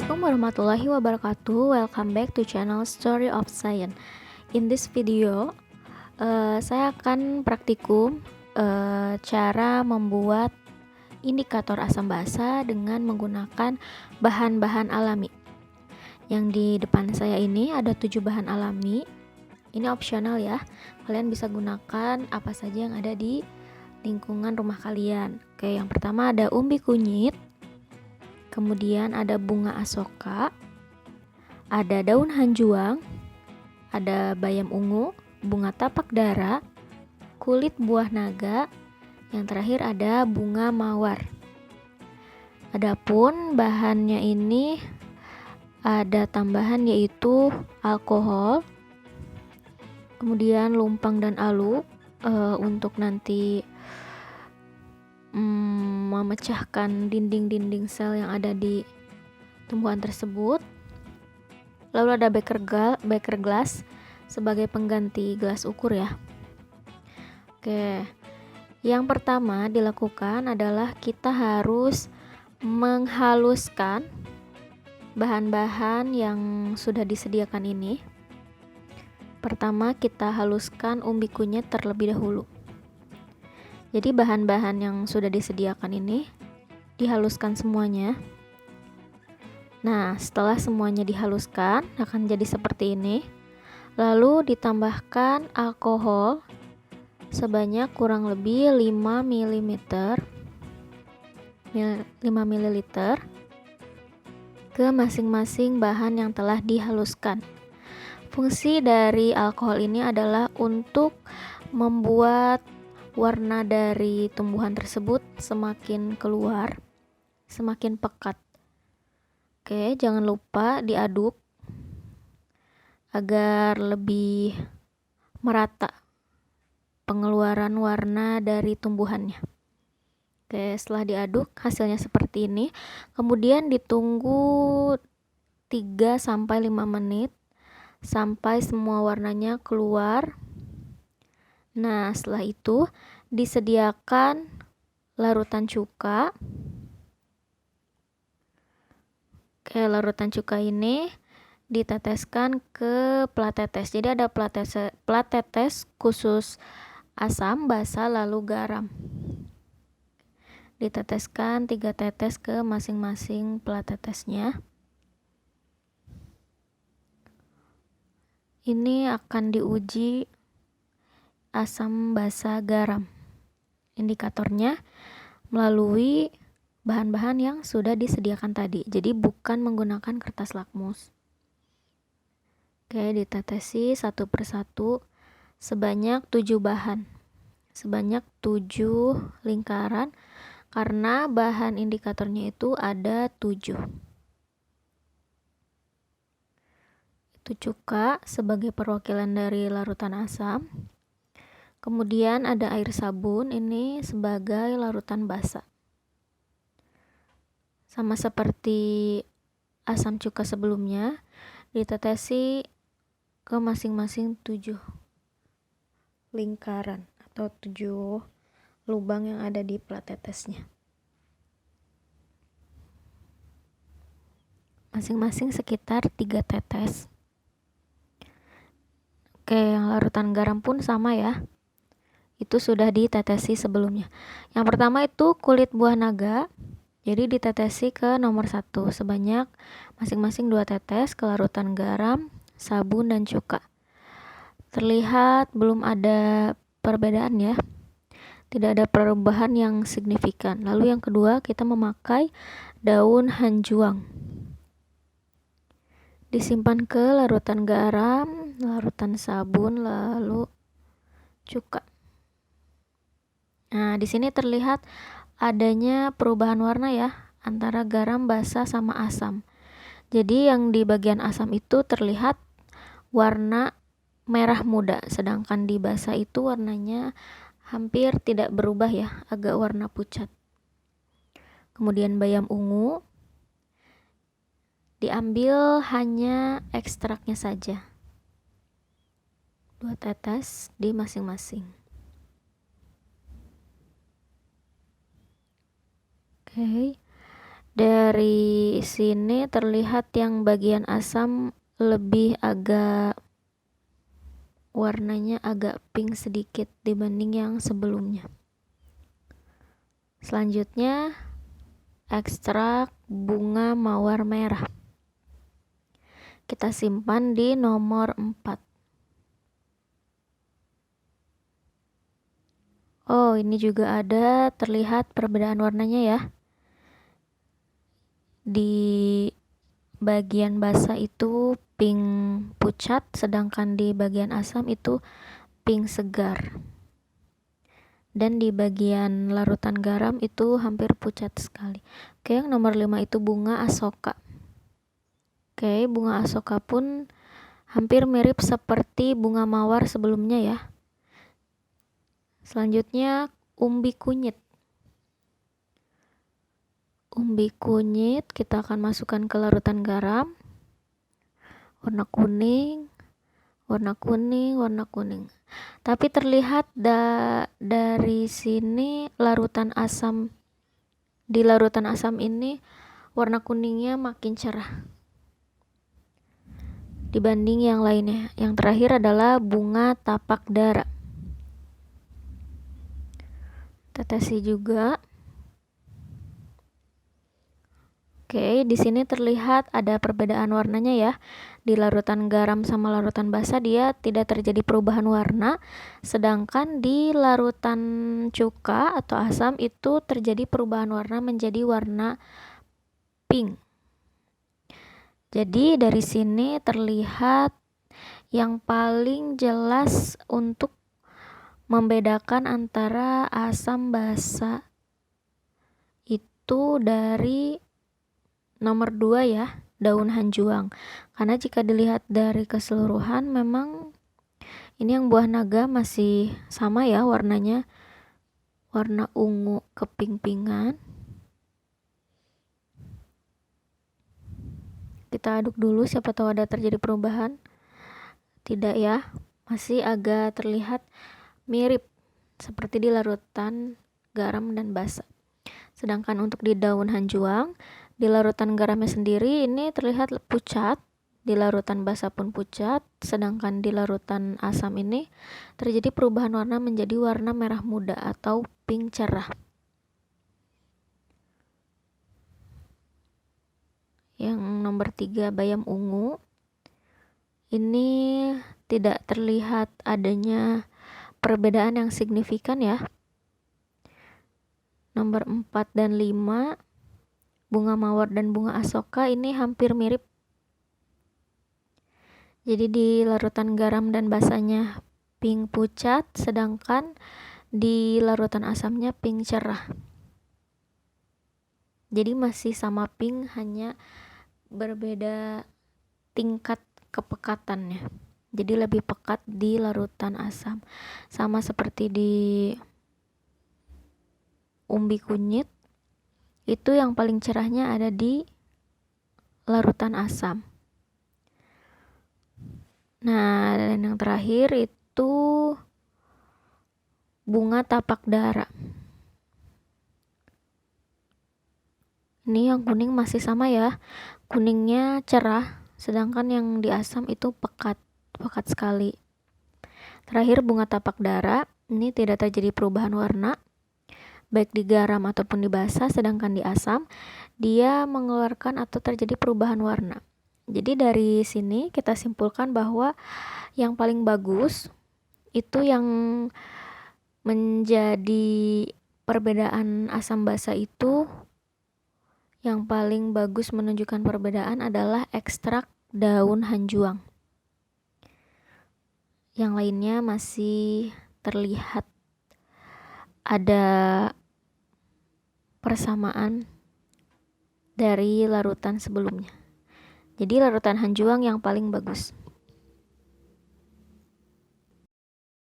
Assalamualaikum warahmatullahi wabarakatuh. Welcome back to channel Story of Science. In this video, saya akan praktikum cara membuat indikator asam basa dengan menggunakan bahan-bahan alami. Yang di depan saya ini ada 7 bahan alami. Ini opsional ya. Kalian bisa gunakan apa saja yang ada di lingkungan rumah kalian. Oke, yang pertama ada umbi kunyit. Kemudian ada bunga asoka, ada daun hanjuang, ada bayam ungu, bunga tapak dara, kulit buah naga, yang terakhir ada bunga mawar. Adapun bahannya ini ada tambahan yaitu alkohol, kemudian lumpang dan alu untuk nanti memecahkan dinding-dinding sel yang ada di tumbuhan tersebut. Lalu ada beker glass sebagai pengganti gelas ukur ya. Oke, yang pertama dilakukan adalah kita harus menghaluskan bahan-bahan yang sudah disediakan ini. Pertama kita haluskan umbi kunyit terlebih dahulu. Jadi bahan-bahan yang sudah disediakan ini dihaluskan semuanya. Nah, setelah semuanya dihaluskan akan jadi seperti ini. Lalu ditambahkan alkohol sebanyak kurang lebih 5 ml ke masing-masing bahan yang telah dihaluskan. Fungsi dari alkohol ini adalah untuk membuat warna dari tumbuhan tersebut semakin keluar, semakin pekat. Oke, jangan lupa diaduk agar lebih merata pengeluaran warna dari tumbuhannya. Oke, setelah diaduk hasilnya seperti ini. Kemudian ditunggu 3-5 menit sampai semua warnanya keluar. Nah, setelah itu disediakan larutan cuka. Oke, larutan cuka ini diteteskan ke plat tetes. Jadi ada plat tetes khusus asam basa lalu garam. Diteteskan 3 tetes ke masing-masing plat tetesnya. Ini akan diuji asam basa garam indikatornya melalui bahan-bahan yang sudah disediakan tadi. Jadi bukan menggunakan kertas lakmus. Oke, ditetesi satu persatu sebanyak 7 bahan, sebanyak 7 lingkaran, karena bahan indikatornya itu ada 7. Itu cuka sebagai perwakilan dari larutan asam. Kemudian ada air sabun, ini sebagai larutan basa. Sama seperti asam cuka sebelumnya, ditetesi ke masing-masing 7 lingkaran atau 7 lubang yang ada di plat tetesnya. Masing-masing sekitar 3 tetes. Oke, yang larutan garam pun sama ya. Itu sudah ditetesi sebelumnya. Yang pertama itu kulit buah naga. Jadi ditetesi ke nomor 1 sebanyak masing-masing 2 tetes ke larutan garam, sabun, dan cuka. Terlihat belum ada perbedaan ya. Tidak ada perubahan yang signifikan. Lalu yang kedua kita memakai daun hanjuang. Disimpan ke larutan garam, larutan sabun, lalu cuka. Nah, di sini terlihat adanya perubahan warna ya antara garam basa sama asam. Jadi yang di bagian asam itu terlihat warna merah muda, sedangkan di basa itu warnanya hampir tidak berubah ya, agak warna pucat. Kemudian bayam ungu diambil hanya ekstraknya saja, 2 tetes di masing-masing. Oke, Dari sini terlihat yang bagian asam lebih agak warnanya agak pink sedikit dibanding yang sebelumnya. Selanjutnya ekstrak bunga mawar merah. Kita simpan di nomor 4. Oh, ini juga ada terlihat perbedaan warnanya ya. Di bagian basa itu pink pucat, sedangkan di bagian asam itu pink segar. Dan di bagian larutan garam itu hampir pucat sekali. Oke, yang nomor 5 itu bunga asoka. Oke, bunga asoka pun hampir mirip seperti bunga mawar sebelumnya ya. Selanjutnya umbi kunyit. Umbi kunyit kita akan masukkan ke larutan garam. Warna kuning, warna kuning, warna kuning. Tapi terlihat dari sini di larutan asam ini warna kuningnya makin cerah dibanding yang lainnya. Yang terakhir adalah bunga tapak dara. Tetesi juga. Oke, di sini terlihat ada perbedaan warnanya ya. Di larutan garam sama larutan basa dia tidak terjadi perubahan warna, sedangkan di larutan cuka atau asam itu terjadi perubahan warna menjadi warna pink. Jadi dari sini terlihat yang paling jelas untuk membedakan antara asam basa itu dari nomor 2 ya, daun hanjuang. Karena jika dilihat dari keseluruhan memang ini yang buah naga masih sama ya warnanya, warna ungu keping-pingan. Kita aduk dulu siapa tahu ada terjadi perubahan. Tidak ya, masih agak terlihat mirip seperti di larutan garam dan basa. Sedangkan untuk di daun hanjuang, di larutan garamnya sendiri ini terlihat pucat, di larutan basa pun pucat, sedangkan di larutan asam ini terjadi perubahan warna menjadi warna merah muda atau pink cerah. Yang nomor 3 bayam ungu, ini tidak terlihat adanya perbedaan yang signifikan ya. Nomor 4 dan 5 bunga mawar dan bunga asoka ini hampir mirip. Jadi di larutan garam dan basanya pink pucat, sedangkan di larutan asamnya pink cerah. Jadi masih sama pink, hanya berbeda tingkat kepekatannya. Jadi lebih pekat di larutan asam. Sama seperti di umbi kunyit, itu yang paling cerahnya ada di larutan asam. Nah, dan yang terakhir itu bunga tapak dara. Ini yang kuning masih sama ya, kuningnya cerah, sedangkan yang di asam itu pekat sekali. Terakhir bunga tapak dara, ini tidak terjadi perubahan warna baik di garam ataupun di basa, sedangkan di asam dia mengeluarkan atau terjadi perubahan warna. Jadi dari sini kita simpulkan bahwa yang paling bagus itu yang menjadi perbedaan asam basa itu, yang paling bagus menunjukkan perbedaan adalah ekstrak daun hanjuang. Yang lainnya masih terlihat ada persamaan dari larutan sebelumnya. Jadi larutan hanjuang yang paling bagus.